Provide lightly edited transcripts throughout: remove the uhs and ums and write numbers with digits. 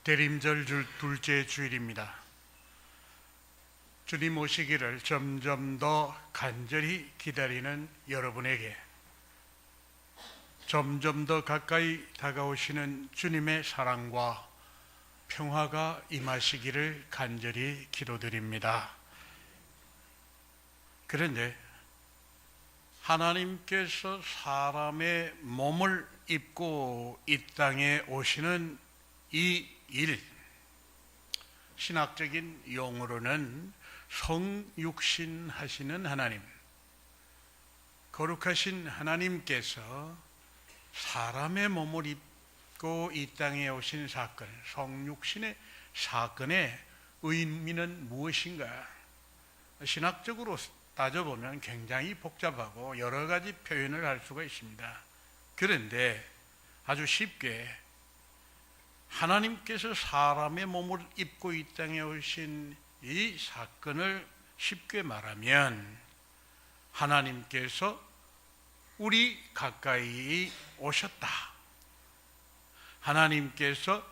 대림절 둘째 주일입니다. 주님 오시기를 점점 더 간절히 기다리는 여러분에게 점점 더 가까이 다가오시는 주님의 사랑과 평화가 임하시기를 간절히 기도드립니다. 그런데 하나님께서 사람의 몸을 입고 이 땅에 오시는 이 일, 신학적인 용어로는 성육신 하시는 하나님, 거룩하신 하나님께서 사람의 몸을 입고 이 땅에 오신 사건, 성육신의 사건의 의미는 무엇인가? 신학적으로 따져보면 굉장히 복잡하고 여러 가지 표현을 할 수가 있습니다. 그런데 아주 쉽게 하나님께서 사람의 몸을 입고 이 땅에 오신 이 사건을 쉽게 말하면 하나님께서 우리 가까이 오셨다. 하나님께서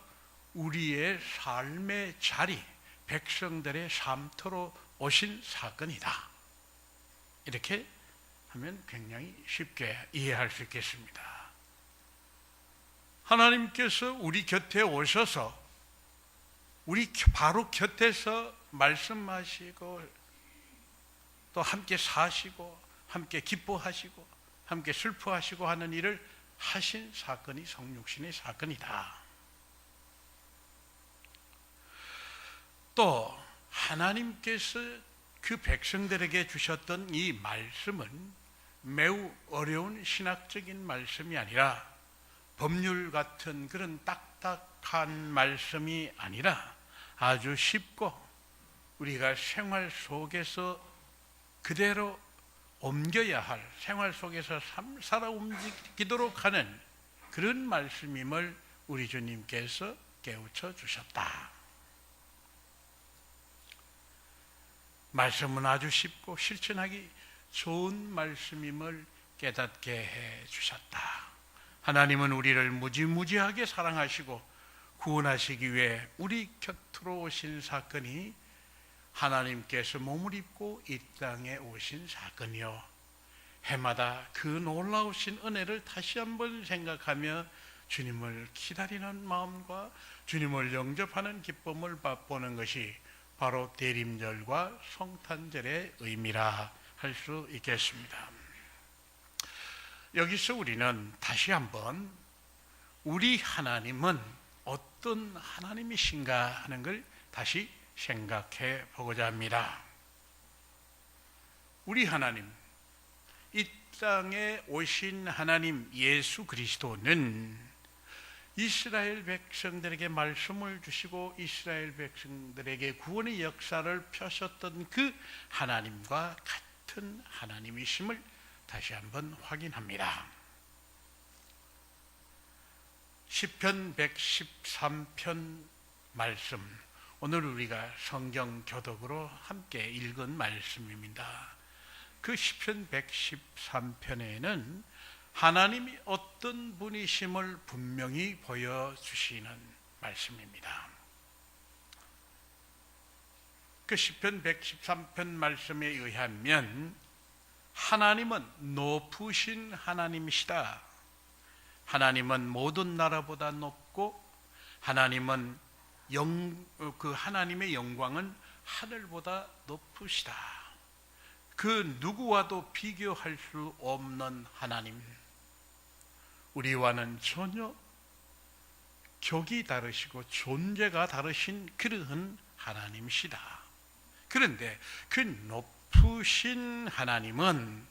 우리의 삶의 자리, 백성들의 삶터로 오신 사건이다. 이렇게 하면 굉장히 쉽게 이해할 수 있겠습니다. 하나님께서 우리 곁에 오셔서 우리 바로 곁에서 말씀하시고 또 함께 사시고 함께 기뻐하시고 함께 슬퍼하시고 하는 일을 하신 사건이 성육신의 사건이다. 또 하나님께서 그 백성들에게 주셨던 이 말씀은 매우 어려운 신학적인 말씀이 아니라 법률 같은 그런 딱딱한 말씀이 아니라 아주 쉽고 우리가 생활 속에서 그대로 옮겨야 할, 생활 속에서 살아 움직이도록 하는 그런 말씀임을 우리 주님께서 깨우쳐 주셨다. 말씀은 아주 쉽고 실천하기 좋은 말씀임을 깨닫게 해 주셨다. 하나님은 우리를 무지무지하게 사랑하시고 구원하시기 위해 우리 곁으로 오신 사건이 하나님께서 몸을 입고 이 땅에 오신 사건이요, 해마다 그 놀라우신 은혜를 다시 한번 생각하며 주님을 기다리는 마음과 주님을 영접하는 기쁨을 맛보는 것이 바로 대림절과 성탄절의 의미라 할 수 있겠습니다. 여기서 우리는 다시 한번 우리 하나님은 어떤 하나님이신가 하는 걸 다시 생각해 보고자 합니다. 우리 하나님, 이 땅에 오신 하나님 예수 그리스도는 이스라엘 백성들에게 말씀을 주시고 이스라엘 백성들에게 구원의 역사를 펴셨던 그 하나님과 같은 하나님이심을 다시 한번 확인합니다. 시편 113편 말씀, 오늘 우리가 성경 교독으로 함께 읽은 말씀입니다. 그 시편 113편에는 하나님이 어떤 분이심을 분명히 보여주시는 말씀입니다. 그 시편 113편 말씀에 의하면 하나님은 높으신 하나님이시다. 하나님은 모든 나라보다 높고 하나님은 그 하나님의 영광은 하늘보다 높으시다. 그 누구와도 비교할 수 없는 하나님, 우리와는 전혀 격이 다르시고 존재가 다르신 그러한 하나님이시다. 그런데 그 높으신 하나님은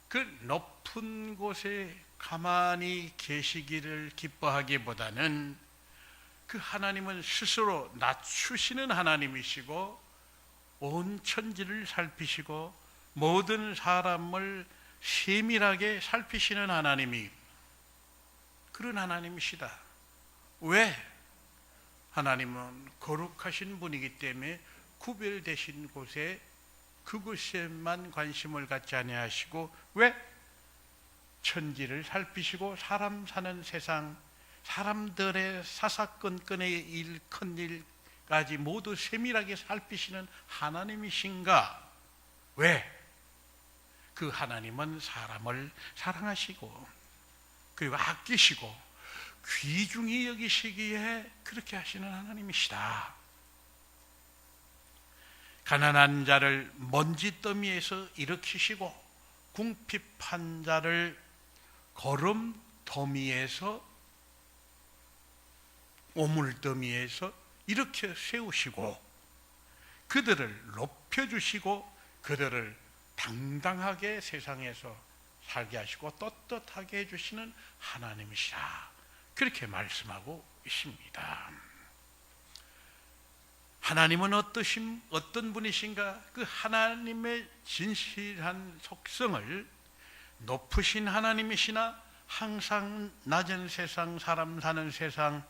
그 높은 곳에 가만히 계시기를 기뻐하기보다는 그 하나님은 스스로 낮추시는 하나님이시고 온 천지를 살피시고 모든 사람을 세밀하게 살피시는 하나님이 그런 하나님이시다. 왜? 하나님은 거룩하신 분이기 때문에 구별되신 곳에 그곳에만 관심을 갖지 아니하시고 왜? 천지를 살피시고 사람 사는 세상 사람들의 사사건건의 일, 큰일까지 모두 세밀하게 살피시는 하나님이신가? 왜? 그 하나님은 사람을 사랑하시고 그리고 아끼시고 귀중히 여기시기에 그렇게 하시는 하나님이시다. 가난한 자를 먼지더미에서 일으키시고 궁핍한 자를 거름더미에서 오물더미에서 이렇게 세우시고 그들을 높여주시고 그들을 당당하게 세상에서 살게 하시고 떳떳하게 해주시는 하나님이시라, 그렇게 말씀하고 있습니다. 하나님은 어떤 분이신가? 그 하나님의 진실한 속성을 높으신 하나님이시나 항상 낮은 세상, 사람 사는 세상에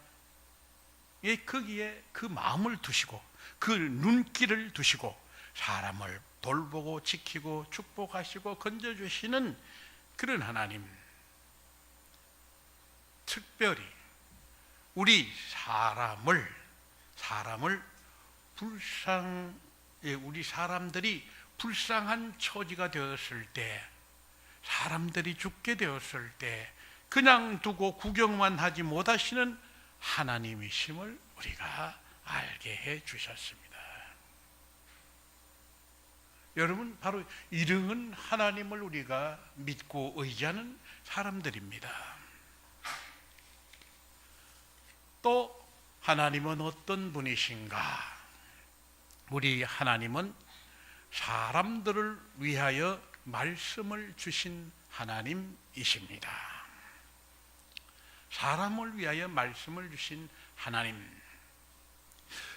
거기에 그 마음을 두시고 그 눈길을 두시고 사람을 돌보고 지키고 축복하시고 건져주시는 그런 하나님, 특별히 우리 우리 사람들이 불쌍한 처지가 되었을 때, 사람들이 죽게 되었을 때 그냥 두고 구경만 하지 못하시는 하나님이심을 우리가 알게 해 주셨습니다. 여러분, 바로 이런 하나님을 우리가 믿고 의지하는 사람들입니다. 또 하나님은 어떤 분이신가? 우리 하나님은 사람들을 위하여 말씀을 주신 하나님이십니다. 사람을 위하여 말씀을 주신 하나님,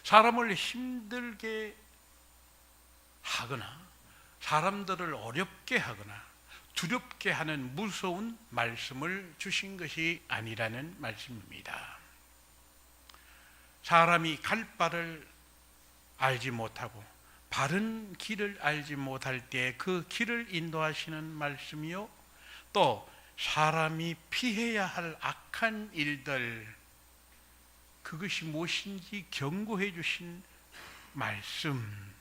사람을 힘들게 하거나 사람들을 어렵게 하거나 두렵게 하는 무서운 말씀을 주신 것이 아니라는 말씀입니다. 사람이 갈 바를 알지 못하고 바른 길을 알지 못할 때 그 길을 인도하시는 말씀이요, 또 사람이 피해야 할 악한 일들, 그것이 무엇인지 경고해 주신 말씀,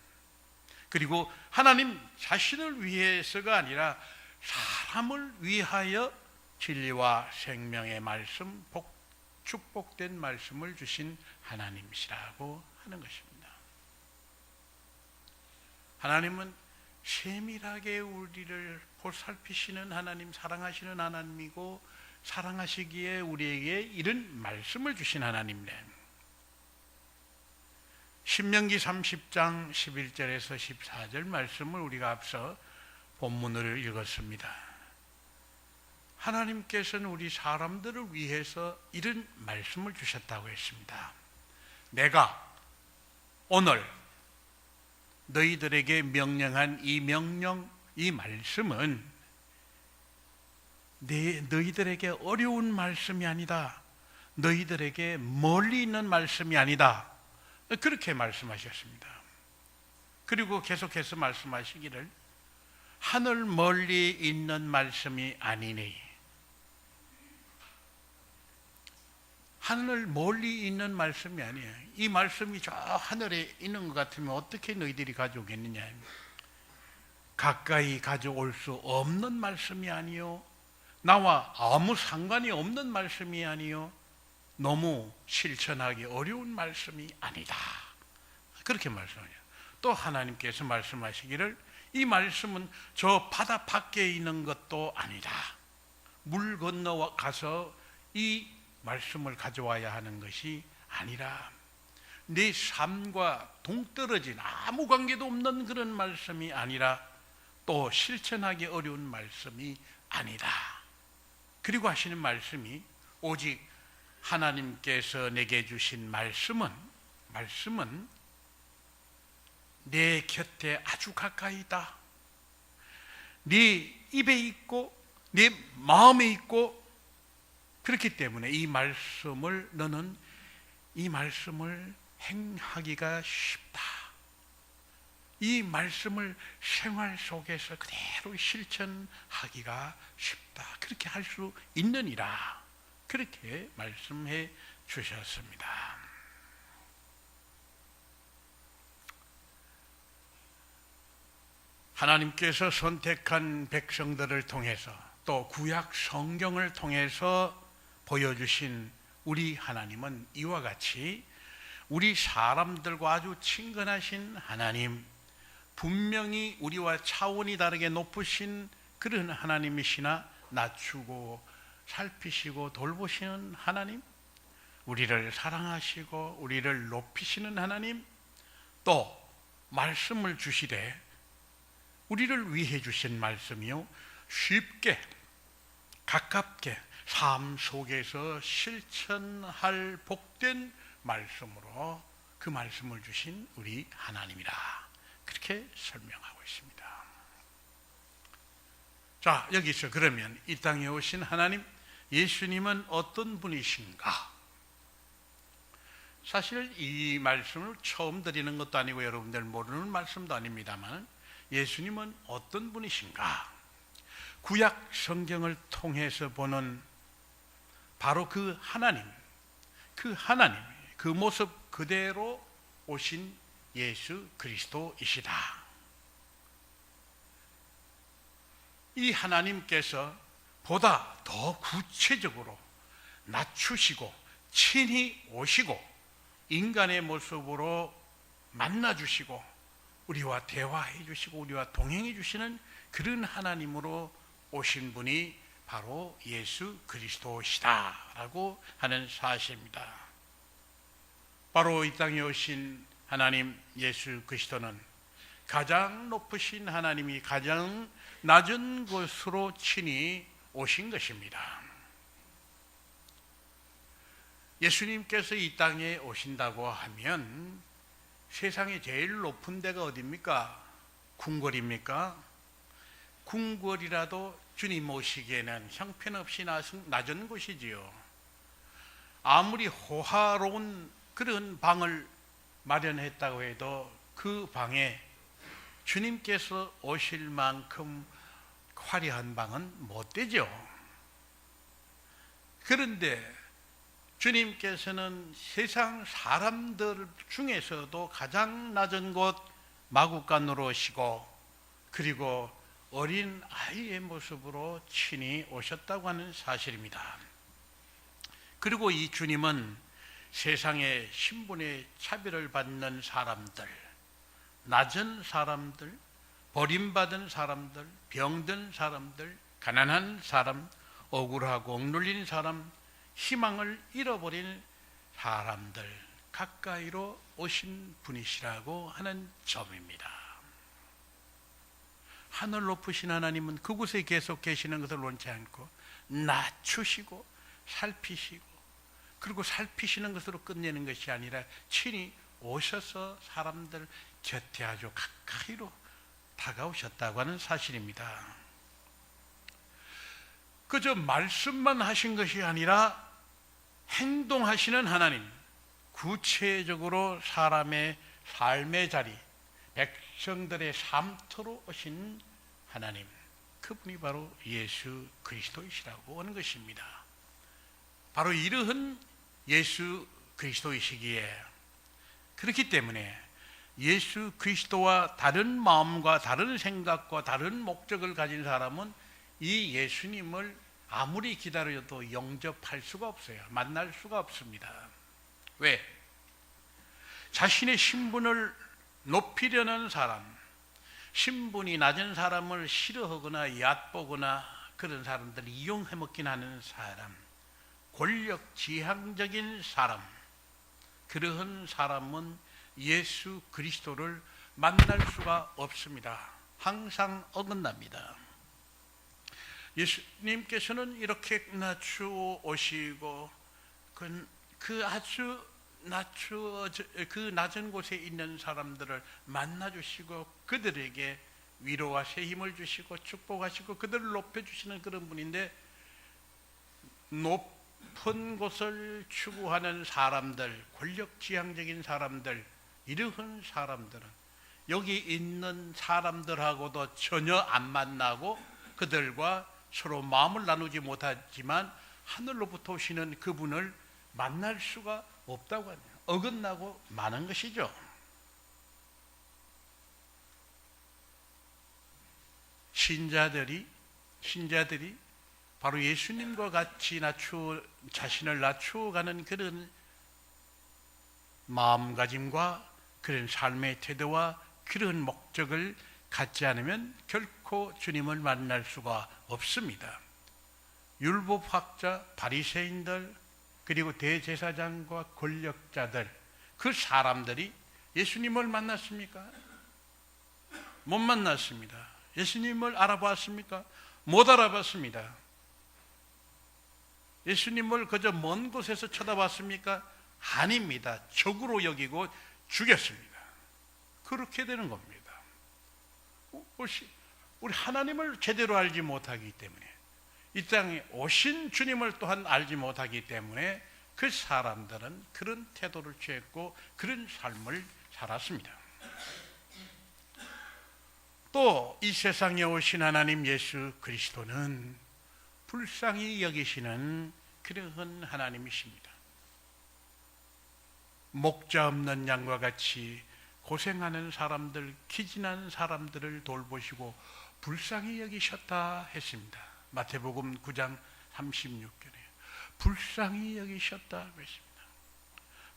그리고 하나님 자신을 위해서가 아니라 사람을 위하여 진리와 생명의 말씀, 축복된 말씀을 주신 하나님이시라고 하는 것입니다. 하나님은 세밀하게 우리를 보살피시는 하나님, 사랑하시는 하나님이고 사랑하시기에 우리에게 이런 말씀을 주신 하나님이래. 신명기 30장 11절에서 14절 말씀을 우리가 앞서 본문을 읽었습니다. 하나님께서는 우리 사람들을 위해서 이런 말씀을 주셨다고 했습니다. 내가 오늘 너희들에게 명령한 이 명령, 이 말씀은 너희들에게 어려운 말씀이 아니다, 너희들에게 멀리 있는 말씀이 아니다, 그렇게 말씀하셨습니다. 그리고 계속해서 말씀하시기를 하늘 멀리 있는 말씀이 아니니, 하늘 멀리 있는 말씀이 아니에요. 이 말씀이 저 하늘에 있는 것 같으면 어떻게 너희들이 가져오겠느냐. 가까이 가져올 수 없는 말씀이 아니요, 나와 아무 상관이 없는 말씀이 아니요, 너무 실천하기 어려운 말씀이 아니다, 그렇게 말씀해요. 또 하나님께서 말씀하시기를 이 말씀은 저 바다 밖에 있는 것도 아니다, 물 건너 가서 이 말씀을 가져와야 하는 것이 아니라 내 삶과 동떨어진 아무 관계도 없는 그런 말씀이 아니라 또 실천하기 어려운 말씀이 아니다. 그리고 하시는 말씀이 오직 하나님께서 내게 주신 말씀은 내 곁에 아주 가까이 있다, 네 입에 있고 네 마음에 있고, 그렇기 때문에 너는 이 말씀을 행하기가 쉽다, 이 말씀을 생활 속에서 그대로 실천하기가 쉽다, 그렇게 할 수 있느니라, 그렇게 말씀해 주셨습니다. 하나님께서 선택한 백성들을 통해서 또 구약 성경을 통해서 보여주신 우리 하나님은 이와 같이 우리 사람들과 아주 친근하신 하나님, 분명히 우리와 차원이 다르게 높으신 그런 하나님이시나 낮추고 살피시고 돌보시는 하나님, 우리를 사랑하시고 우리를 높이시는 하나님, 또 말씀을 주시되 우리를 위해 주신 말씀이요 쉽게 가깝게 삶 속에서 실천할 복된 말씀으로 그 말씀을 주신 우리 하나님이라 그렇게 설명하고 있습니다. 자, 여기서 그러면 이 땅에 오신 하나님 예수님은 어떤 분이신가? 사실 이 말씀을 처음 드리는 것도 아니고 여러분들 모르는 말씀도 아닙니다만 예수님은 어떤 분이신가? 구약 성경을 통해서 보는 바로 그 하나님, 그 모습 그대로 오신 예수 그리스도이시다. 이 하나님께서 보다 더 구체적으로 낮추시고 친히 오시고 인간의 모습으로 만나주시고 우리와 대화해 주시고 우리와 동행해 주시는 그런 하나님으로 오신 분이 바로 예수 그리스도시다라고 하는 사실입니다. 바로 이 땅에 오신 하나님 예수 그리스도는 가장 높으신 하나님이 가장 낮은 곳으로 친히 오신 것입니다. 예수님께서 이 땅에 오신다고 하면 세상에 제일 높은 데가 어디입니까? 궁궐입니까? 궁궐이라도 주님 오시기에는 형편없이 낮은 곳이지요. 아무리 호화로운 그런 방을 마련했다고 해도 그 방에 주님께서 오실 만큼 화려한 방은 못 되죠. 그런데 주님께서는 세상 사람들 중에서도 가장 낮은 곳 마구간으로 오시고 그리고 어린 아이의 모습으로 친히 오셨다고 하는 사실입니다. 그리고 이 주님은 세상의 신분의 차별을 받는 사람들, 낮은 사람들, 버림받은 사람들, 병든 사람들, 가난한 사람, 억울하고 억눌린 사람, 희망을 잃어버린 사람들 가까이로 오신 분이시라고 하는 점입니다. 하늘 높으신 하나님은 그곳에 계속 계시는 것을 원치 않고 낮추시고 살피시고 그리고 살피시는 것으로 끝내는 것이 아니라 친히 오셔서 사람들 곁에 아주 가까이로 다가오셨다고 하는 사실입니다. 그저 말씀만 하신 것이 아니라 행동하시는 하나님, 구체적으로 사람의 삶의 자리, 백성들의 삶터로 오신 하나님, 그분이 바로 예수 그리스도이시라고 하는 것입니다. 바로 이러한 예수 그리스도이시기에 그렇기 때문에 예수 그리스도와 다른 마음과 다른 생각과 다른 목적을 가진 사람은 이 예수님을 아무리 기다려도 영접할 수가 없어요. 만날 수가 없습니다. 왜? 자신의 신분을 높이려는 사람, 신분이 낮은 사람을 싫어하거나 얕보거나 그런 사람들을 이용해 먹긴 하는 사람, 권력 지향적인 사람, 그러한 사람은 예수 그리스도를 만날 수가 없습니다. 항상 어긋납니다. 예수님께서는 이렇게 낮추어 오시고 그 아주 그 낮은 곳에 있는 사람들을 만나주시고 그들에게 위로와 새 힘을 주시고 축복하시고 그들을 높여주시는 그런 분인데, 높은 곳을 추구하는 사람들, 권력지향적인 사람들, 이러한 사람들은 여기 있는 사람들하고도 전혀 안 만나고 그들과 서로 마음을 나누지 못하지만 하늘로부터 오시는 그분을 만날 수가 없다고 하네요. 어긋나고 마는 것이죠. 신자들이 바로 예수님과 같이 자신을 낮추어가는 그런 마음가짐과 그런 삶의 태도와 그런 목적을 갖지 않으면 결코 주님을 만날 수가 없습니다. 율법학자, 바리새인들, 그리고 대제사장과 권력자들, 그 사람들이 예수님을 만났습니까? 못 만났습니다. 예수님을 알아봤습니까? 못 알아봤습니다. 예수님을 그저 먼 곳에서 쳐다봤습니까? 아닙니다. 적으로 여기고 죽였습니다. 그렇게 되는 겁니다. 우리 하나님을 제대로 알지 못하기 때문에, 이 땅에 오신 주님을 또한 알지 못하기 때문에 그 사람들은 그런 태도를 취했고 그런 삶을 살았습니다. 또 이 세상에 오신 하나님 예수 그리스도는 불쌍히 여기시는 그러한 하나님이십니다. 목자 없는 양과 같이 고생하는 사람들, 기진한 사람들을 돌보시고 불쌍히 여기셨다 했습니다. 마태복음 9장 36절에 불쌍히 여기셨다 했습니다.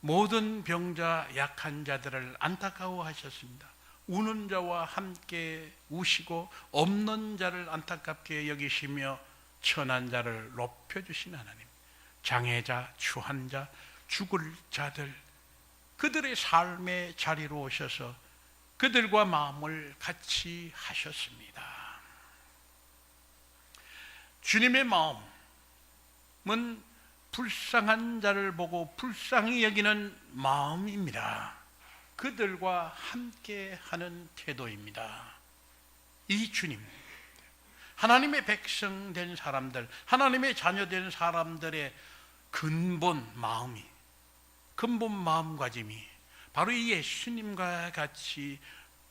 모든 병자, 약한 자들을 안타까워하셨습니다. 우는 자와 함께 우시고 없는 자를 안타깝게 여기시며 천한 자를 높여주신 하나님, 장애자, 추한 자, 죽을 자들, 그들의 삶의 자리로 오셔서 그들과 마음을 같이 하셨습니다. 주님의 마음은 불쌍한 자를 보고 불쌍히 여기는 마음입니다. 그들과 함께 하는 태도입니다. 이 주님, 하나님의 백성 된 사람들, 하나님의 자녀 된 사람들의 근본 마음가짐이 바로 이 예수님과 같이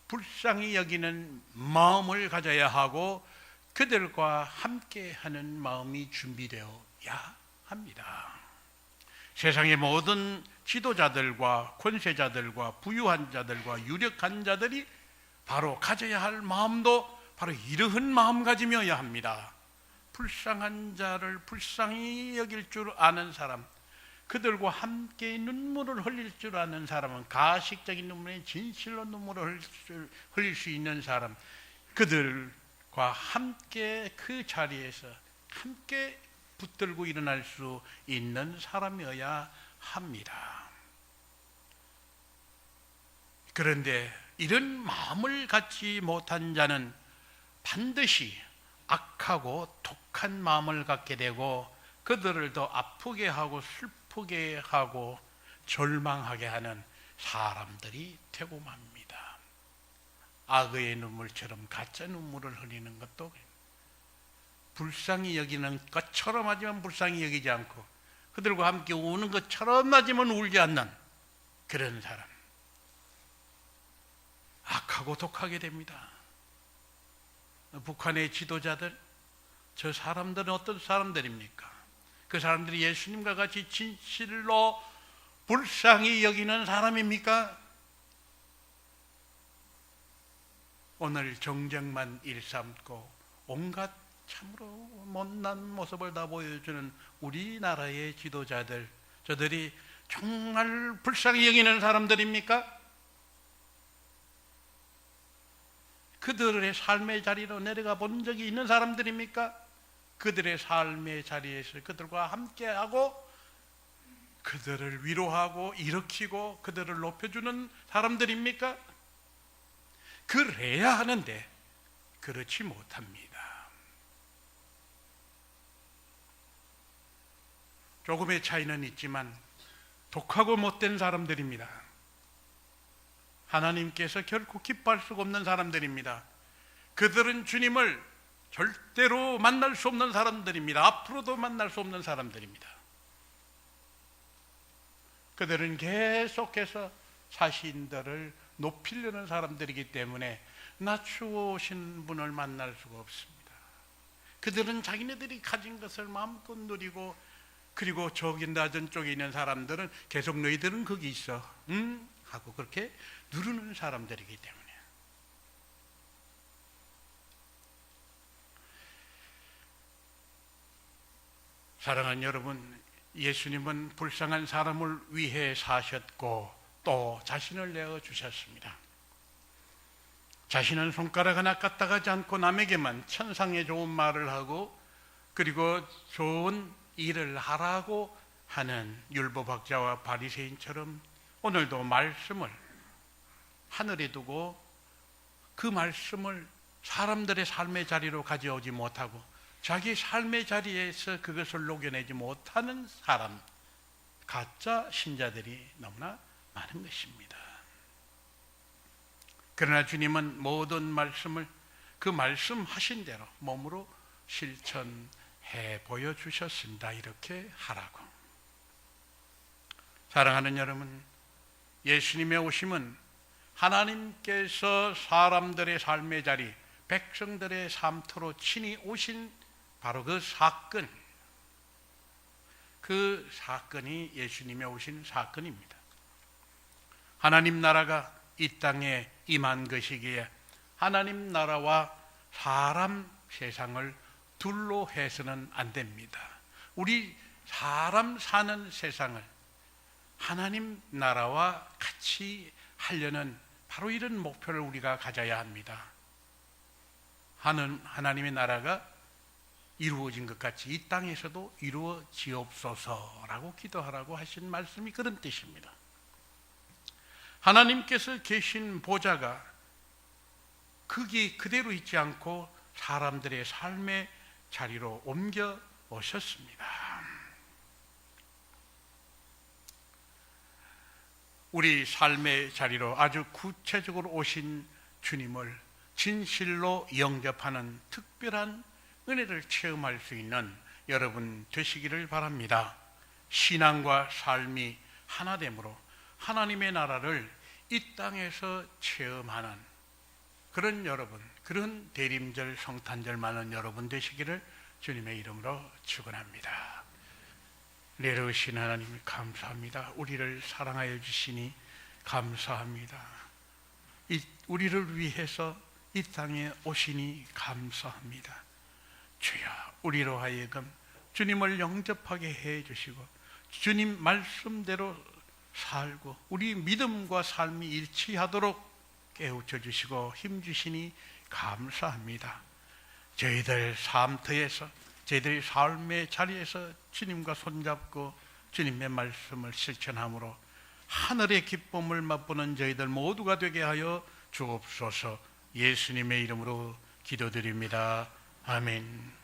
불쌍히 여기는 마음을 가져야 하고 그들과 함께하는 마음이 준비되어야 합니다. 세상의 모든 지도자들과 권세자들과 부유한 자들과 유력한 자들이 바로 가져야 할 마음도 바로 이러한 마음가짐이어야 합니다. 불쌍한 자를 불쌍히 여길 줄 아는 사람, 그들과 함께 눈물을 흘릴 줄 아는 사람은 가식적인 눈물에 진실로 눈물을 흘릴 수 있는 사람, 그들과 함께 그 자리에서 함께 붙들고 일어날 수 있는 사람이어야 합니다. 그런데 이런 마음을 갖지 못한 자는 반드시 악하고 독한 마음을 갖게 되고 그들을 더 아프게 하고 슬프게 하고 절망하게 하는 사람들이 되고 맙니다. 악의 눈물처럼 가짜 눈물을 흘리는 것도 불쌍히 여기는 것처럼 하지만 불쌍히 여기지 않고 그들과 함께 우는 것처럼 하지만 울지 않는 그런 사람, 악하고 독하게 됩니다. 북한의 지도자들, 저 사람들은 어떤 사람들입니까? 그 사람들이 예수님과 같이 진실로 불쌍히 여기는 사람입니까? 오늘 정쟁만 일삼고 온갖 참으로 못난 모습을 다 보여주는 우리나라의 지도자들, 저들이 정말 불쌍히 여기는 사람들입니까? 그들의 삶의 자리로 내려가 본 적이 있는 사람들입니까? 그들의 삶의 자리에서 그들과 함께하고 그들을 위로하고 일으키고 그들을 높여주는 사람들입니까? 그래야 하는데 그렇지 못합니다. 조금의 차이는 있지만 독하고 못된 사람들입니다. 하나님께서 결코 기뻐할 수가 없는 사람들입니다. 그들은 주님을 절대로 만날 수 없는 사람들입니다. 앞으로도 만날 수 없는 사람들입니다. 그들은 계속해서 자신들을 높이려는 사람들이기 때문에 낮추어오신 분을 만날 수가 없습니다. 그들은 자기네들이 가진 것을 마음껏 누리고 그리고 저기 낮은 쪽에 있는 사람들은 계속 너희들은 거기 있어 하고 그렇게 누르는 사람들이기 때문에. 사랑하는 여러분, 예수님은 불쌍한 사람을 위해 사셨고 또 자신을 내어주셨습니다. 자신은 손가락 하나 까딱하지 않고 남에게만 천상에 좋은 말을 하고 그리고 좋은 일을 하라고 하는 율법학자와 바리새인처럼 오늘도 말씀을 하늘에 두고 그 말씀을 사람들의 삶의 자리로 가져오지 못하고 자기 삶의 자리에서 그것을 녹여내지 못하는 사람, 가짜 신자들이 너무나 많은 것입니다. 그러나 주님은 모든 말씀을 그 말씀하신 대로 몸으로 실천해 보여주셨습니다. 이렇게 하라고. 사랑하는 여러분, 예수님의 오심은 하나님께서 사람들의 삶의 자리, 백성들의 삶터로 친히 오신 바로 그 사건이 예수님의 오신 사건입니다. 하나님 나라가 이 땅에 임한 것이기에 하나님 나라와 사람 세상을 둘로 해서는 안 됩니다. 우리 사람 사는 세상을 하나님 나라와 같이 하려는 바로 이런 목표를 우리가 가져야 합니다. 하나님의 나라가 이루어진 것 같이 이 땅에서도 이루어지옵소서라고 기도하라고 하신 말씀이 그런 뜻입니다. 하나님께서 계신 보좌가 거기 그대로 있지 않고 사람들의 삶의 자리로 옮겨 오셨습니다. 우리 삶의 자리로 아주 구체적으로 오신 주님을 진실로 영접하는 특별한 은혜를 체험할 수 있는 여러분 되시기를 바랍니다. 신앙과 삶이 하나됨으로 하나님의 나라를 이 땅에서 체험하는 그런 여러분, 그런 대림절 성탄절 많은 여러분 되시기를 주님의 이름으로 축원합니다. 내려오신 하나님 감사합니다. 우리를 사랑하여 주시니 감사합니다. 우리를 위해서 이 땅에 오시니 감사합니다. 주여, 우리로 하여금 주님을 영접하게 해 주시고 주님 말씀대로 살고 우리 믿음과 삶이 일치하도록 깨우쳐 주시고 힘 주시니 감사합니다. 저희들 삶터에서 저희들의 삶의 자리에서 주님과 손잡고 주님의 말씀을 실천함으로 하늘의 기쁨을 맛보는 저희들 모두가 되게 하여 주옵소서. 예수님의 이름으로 기도드립니다. 아멘.